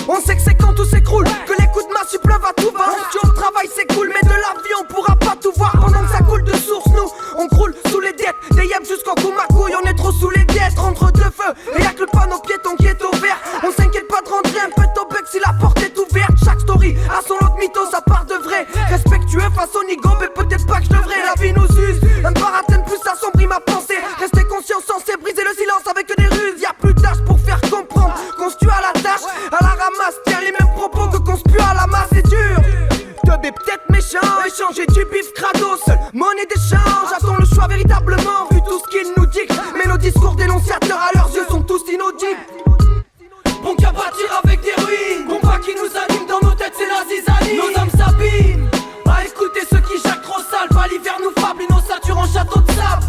On sait que c'est quand tout s'écroule, que les coups de massue pleuvent à tout va. On se tue au travail c'est cool, mais de la vie on pourra pas tout voir. Pendant que ça coule de source, nous on croule sous les dettes. Des yeux jusqu'en couille, on est trop sous les dettes. Entre deux feux, et y'a que le panneau piéton qui est ouvert. On s'inquiète pas de rentrer un peu au bec si la porte est ouverte. Chaque story a son lot de mytho, ça part de vrai. Respectueux face au nigo, mais peut-être pas que je devrais. La vie nous use, un baratin de plus assombrit ma pensée. Rester conscient, censé briser le silence avec des ruses. Y'a plus d'âge pour faire comprendre qu'on se tue à la tâche, à la ramasse, tiens les mêmes propos que qu'on se pue à la masse, c'est dur. Teubé peut-être méchant, échanger du bif crado, seule monnaie d'échange. Attends le choix véritablement, vu tout ce qu'ils nous dictent. Mais nos discours dénonciateurs à leurs yeux sont tous inaudibles. Bon qu'à bâtir avec des ruines, combat qui nous anime dans nos têtes, c'est la zizanie. Nos âmes s'abîment, à écouter ceux qui jacquent trop sale. Pas l'hiver nous fable, nos satures en château de sable.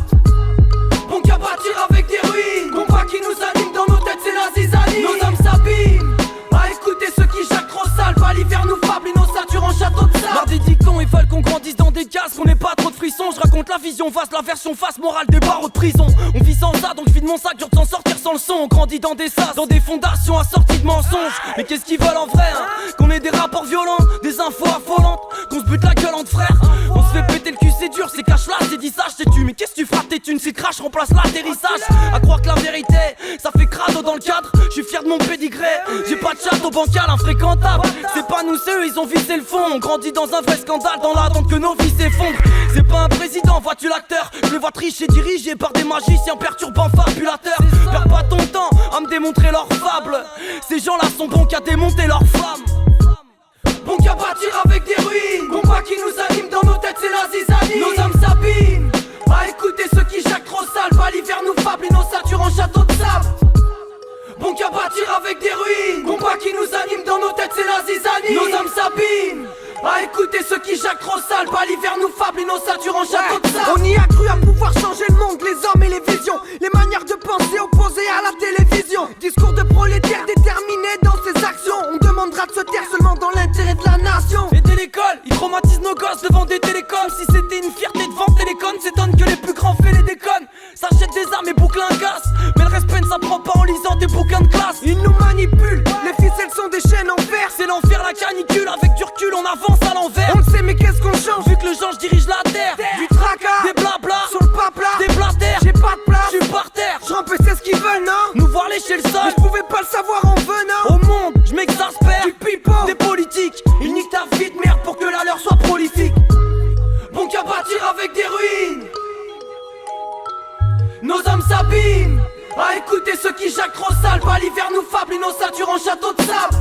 Bon qu'à bâtir avec des ruines, combat qui nous anime dans nos têtes, c'est la zizanie. Nos âmes s'abîment, à écouter ceux qui jacquent trop sale. Pas l'hiver nous fable, nos satures en château de sable. Marre des dictons, ils veulent qu'on grandisse dans des cases, qu'on n'ait pas trop de frissons. Je raconte la vision face, la version face morale des barreaux de prison. On vit sans ça, donc je vide mon sac, dur de s'en sortir sans le son. On grandit dans des sas, dans des fondations assorties de mensonges. Mais qu'est-ce qu'ils veulent en vrai, hein? Qu'on ait des rapports violents, des infos affolantes, qu'on se bute la gueule entre frères. On se fait péter le cul, c'est dur, c'est cash là, c'est dit ça, je t'ai tu. Mais qu'est-ce que tu feras tes thunes si le crash remplace l'atterrissage? À croire que la vérité, ça fait crado dans le cadre. Je suis fier de mon pédigré, j'ai pas de château bancal infréquentable. C'est pas nous, c'est eux, ils ont visé le fond. On grandit dans un vrai scandale, dans l'attente que nos vies s'effondrent. C'est pas un président, vois-tu l'acteur? Je les vois tricher, dirigés par des magiciens perturbants fabulateurs. Perds pas ton temps à me démontrer leur fable. Ces gens-là sont bons qu'à démonter leur flamme. Bon qu'à bâtir avec des ruines, combat qui nous anime dans nos têtes, c'est la zizanie. Nos âmes s'abîment, à écouter ceux qui jacquent trop sale. Pas l'hiver nous fable et nos satures en château de sable. Bon qu'à bâtir avec des ruines, combat qui nous anime dans nos têtes, c'est la zizanie. Nos âmes s'abîment, à écouter ceux qui jacquent trop sale. Pas l'hiver nous fable et nos satures en château de sable. On y a cru à pouvoir changer le monde, les hommes et les visions, les manières de penser opposées à la télévision. Discours de prolétaires déterminés dans ses actions. On demandera de se taire seulement dans l'intérêt de la nation. Et dès l'école, ils traumatisent nos gosses devant des télécoms. Si c'était une fierté de vendre télécom, s'étonne que les plus grands fait les déconnes. S'achètent des armes et bouclent un gaz, mais le respect ne s'apprend pas en lisant des bouquins de classe. Ils nous manipulent, les ficelles sont des chaînes en fer. C'est l'enfer, la canicule, avec du recul on avance à l'envers. On le sait mais qu'est-ce qu'on change? Vu que le genre dirige la terre, du tracas, des blabla, sur le papla, des blatères. J'ai pas de place, je suis par terre. Je rampe, c'est ce qu'ils veulent, non? Nous voir lécher le sol, mais je pouvais pas le savoir en venant. Au monde, je m'exaspère, du pipeau, des politiques. Ils niquent ta vie de merde pour que la leur soit prolifique. Bon qu'à bâtir avec des ruines, nos âmes s'abîment, à écouter ceux qui jacquent trop sale. Pas l'hiver nous fable et nos satures en château de sable.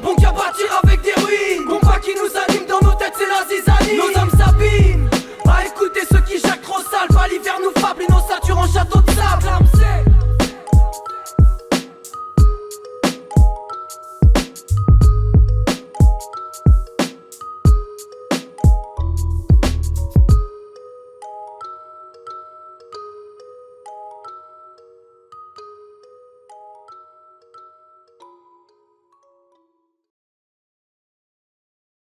Bon qu'à bâtir avec des ruines, combat qui nous anime dans nos têtes, c'est la zizanie. Nos âmes s'abîment,